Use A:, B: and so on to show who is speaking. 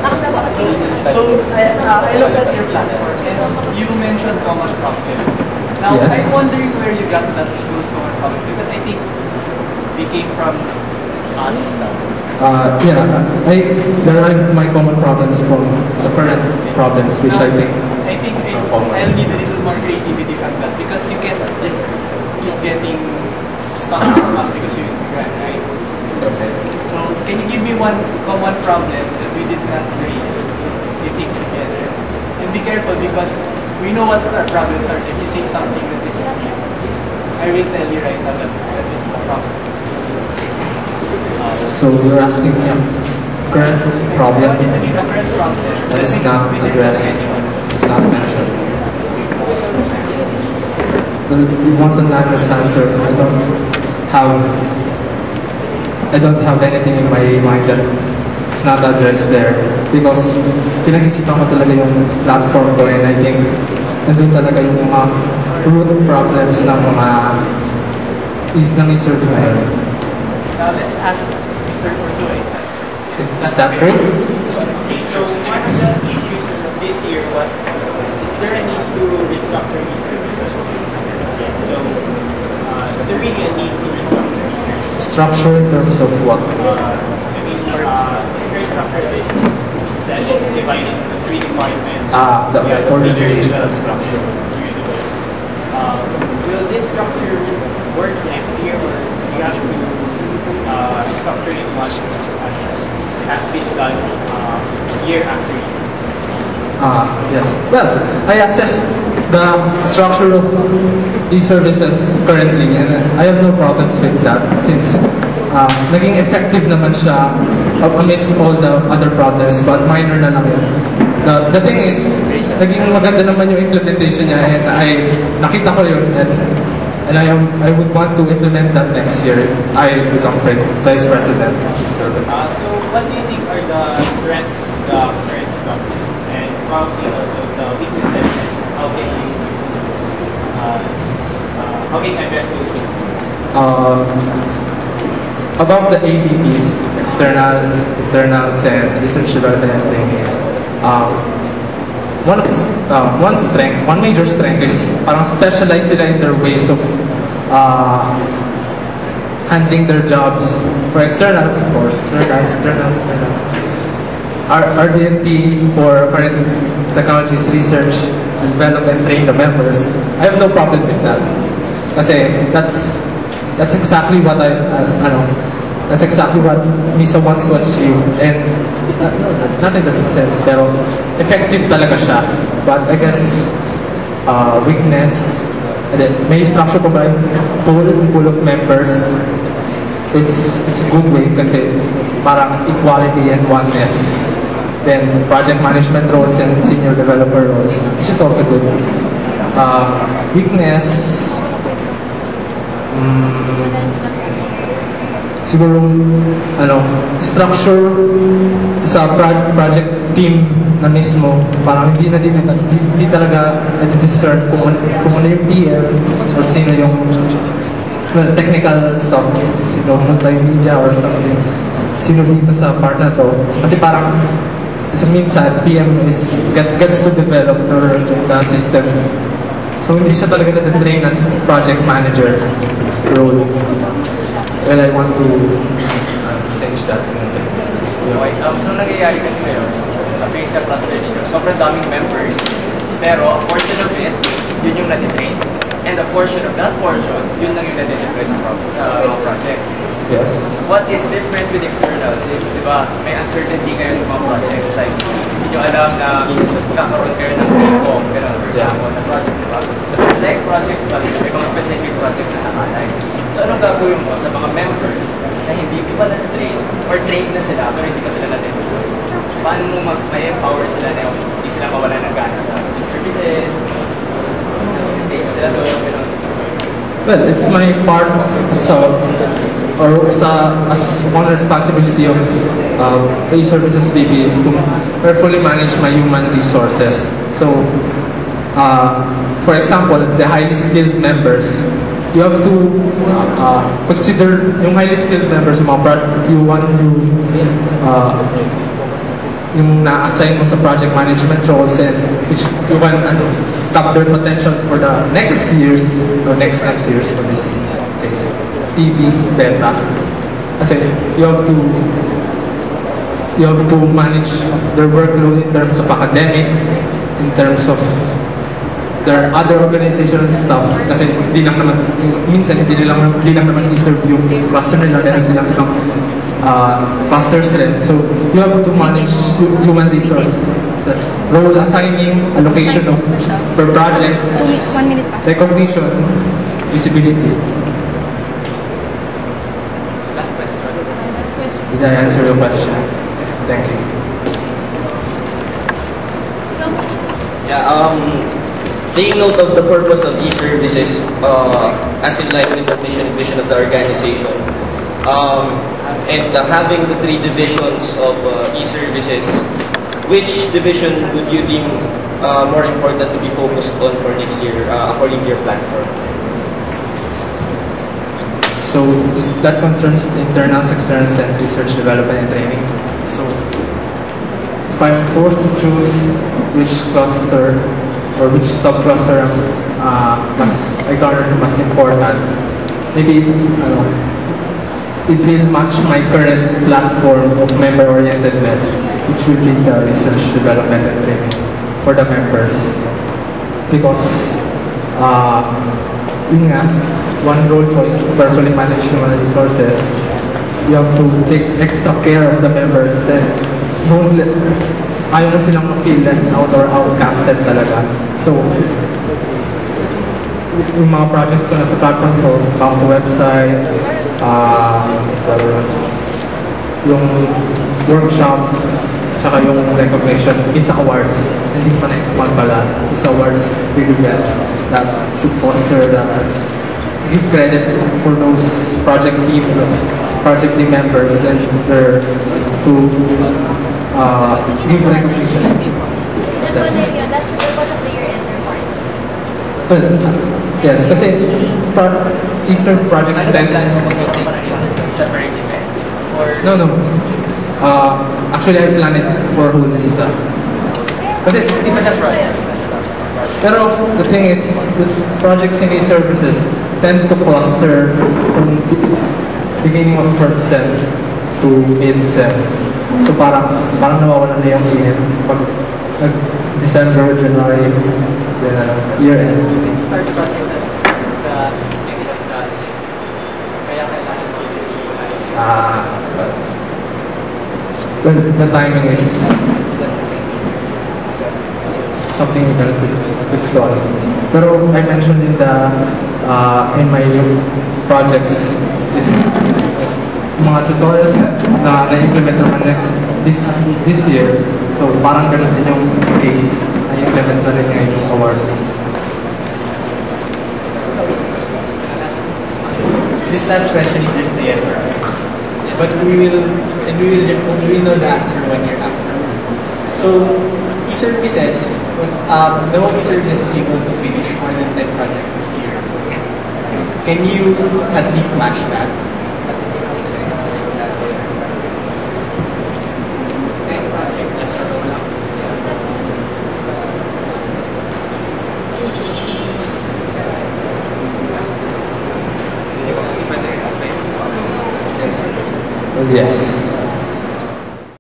A: So I looked at your platform and you mentioned common problems. Now,
B: Yes.
A: I'm wondering where you got those common problems because I think they came from us.
B: Yeah, I derived my common problems from the current problems, which I think
A: I'll need a little more creativity from that because you can't just keep getting stuck from us because you grad, right?
B: okay.
A: So can you give me one common problem that we did not raise if you think together? And be careful because we know what our problems are. So if you say something that is not here, I will tell you right now that that is the problem.
B: So you're asking me a current problem
A: The current problem
B: that is not addressed, is not mentioned. You want an honest answer? I don't have anything in my mind that is not addressed there because pinag-isipan ko talaga yung platform ko and I think nandun talaga yung mga root problems ng mga ng research na yun.
A: Now let's ask Mr. Ursula.
B: Is that true?
C: Okay, so one of the issues this year was, is there a need to restructure research? Yeah, so is there really a need to restructure research?
B: Structure in terms of what?
C: Is there a structurization that is divided into 3 departments?
B: The
C: Yeah,
B: organizational
C: consider
B: structure.
C: Will this structure work next year, or do you have to structure it once as has been done year after year?
B: Yes. Well, I assessed the structure of e-services currently and I have no problems with that since naging effective naman siya amidst all the other problems but minor na lang yun. The thing is, naging maganda naman yung implementation niya and nakita ko yun and I would want to implement that next year if I become Vice President of e-service.
C: So what do you think are the strengths of the current structure and probably also the weaknesses and how can you address those?
B: About the AVPs, externals, internals, and research development and training, one major strength is parang specialize sila in their ways of handling their jobs. For externals, of course, externals. Our DNT for current technologies research, develop and train the members. I have no problem with that. Kasi that's exactly what that's exactly what MISA wants to achieve. And nothing doesn't sense, pero effective talaga siya. But I guess weakness, may structure pa ba yung pool of members? It's a good way kasi parang equality and oneness. Then project management roles and senior developer roles, which is also good. Weakness, siguro structure sa project team na mismo, parang hindi talaga na-discern kung ano yung PM or sino yung technical stuff, sino multimedia or something, sino dito sa part na to. Kasi parang so minsan PM gets to develop the system. So hindi siya talaga na-train as project manager role. Well, I want to change that.
D: Okay, nung nangyayari kasi ngayon, based sa cluster ninyo, sobrang daming members, pero a portion of it, yun yung natitrain. And a portion of that portion, yun lang yung nade-deploy sa mga projects.
B: Yes.
D: What is different with externals is, di ba, may uncertainty kayo sa mga projects. Like, hindi nyo alam na magkakaroon kayo ng take-off, pero for example, na project, di ba? Like projects ba, may mga specific projects na nakalay. So, anong gagawin mo sa mga members na hindi pa na-train or trained na sila, pero hindi pa sila na-deploy? Paano mo may-empower sila na hindi sila mawala ng gana sa services, stay pa sila doon, gano'n?
B: Well, it's my part as one responsibility of e-services VP is to carefully manage my human resources. So, for example, the highly skilled members, you have to consider yung highly skilled members, you want to yung na-assign mo sa project management roles, and which you can tap their potentials for the next years or next years for this case. EV, beta. Kasi you have to manage their workload in terms of academics, in terms of their other organizational stuff. Kasi minsan hindi lang naman i-serve yung cluster nila, meron silang ibang clusters rin. So you have to manage human resources, role assigning, allocation of per project, recognition, visibility.
D: Last question.
B: Did I answer your question? Thank you.
E: Yeah, taking note of the purpose of e-services as in line with the mission and vision of the organization, and having the 3 divisions of e-services, which division would you deem more important to be focused on for next year according to your platform?
B: So that concerns internals, externals, and research, development, and training. So if I'm forced to choose which cluster or which subcluster I garner mas important, maybe it will match my current platform of member-orientedness, which will be the research, development, and training for the members. Because yun nga, one role choice to carefully manage human resources. You have to take extra care of the members and ayaw na silang ma-feel left out or outcasted talaga. So, yung mga projects ko na sa platform ko, back to website, yung workshop, tsaka yung recognition, ISA awards, hindi pa na-expand pala, ISA awards bigyan that should foster that, give credit for those project team members and their to give recognition.
F: That's the purpose of the year-end report.
B: Well, yes, kasi Easter projects tend...
D: Separate event? Or...
B: No. Actually, I plan it for whole ISA. Kasi,
D: Hindi pa siya project.
B: pero the thing is, the projects in e-services tend to cluster from beginning of first sem to mid-sem. So parang nawawalan na yung init pag December, January, year-end.
A: Start projects at the beginning of the same. Kaya kailangan
B: Well, the timing is something we can fix on. Pero I mentioned in my projects is mga tutorials na na-implement naman this year. So parang ganun din yung case na implement na rin ngayon yung awards.
A: This last question is just a yes or no. But we will know the answer 1 year after. So e-services the whole e-services was able to finish more than 10 projects this year. Can you at least match that?
B: Yes.